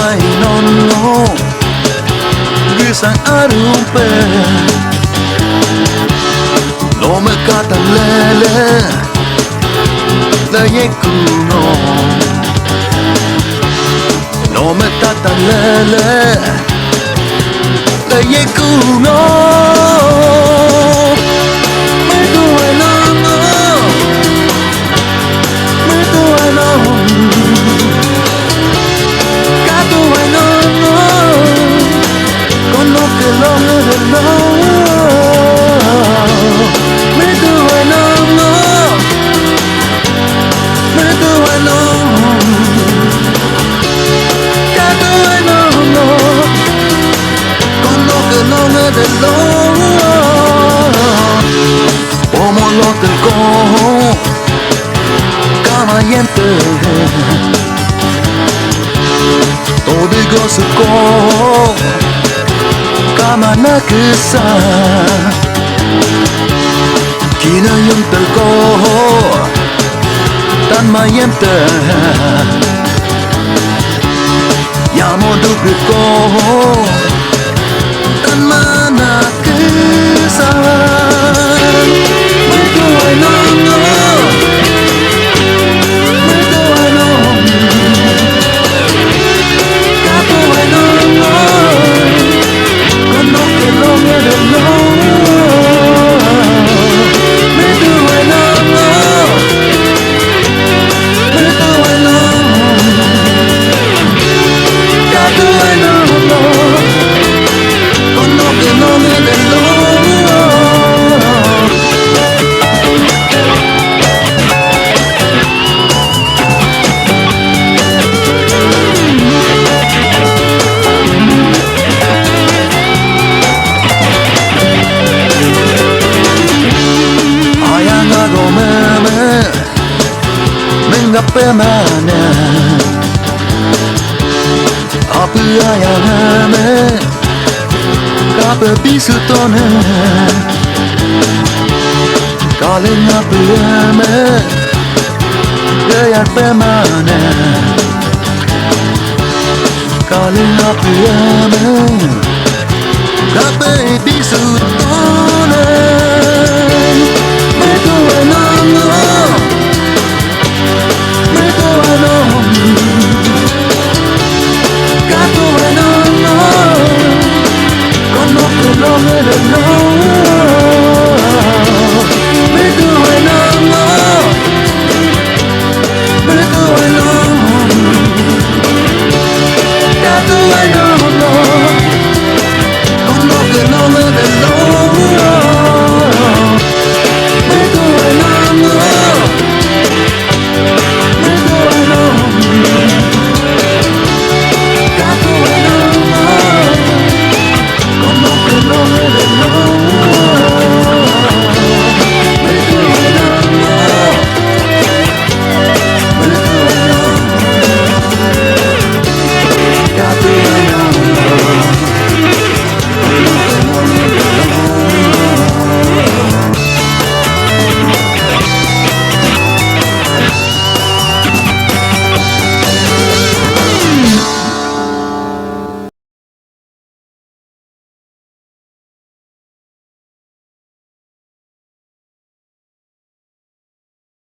ai nonno Gisan arumpe No me katan lele La yekuno No me katan lele La yekuno Me duele no Me duele Gato bueno Con lo que lo de no Me duele no Me duele Gato bueno Con lo que lo de lo Como lo del cojo Camayente 어디가 쓸고 까마나 그사 기나 염들고 딴마 염들 야모도 그고 딴마나 그사 Where do I know Pemana apa yang ame kape bisu tone kaleng apa ame gaya pemana kaleng apa ame kape bisu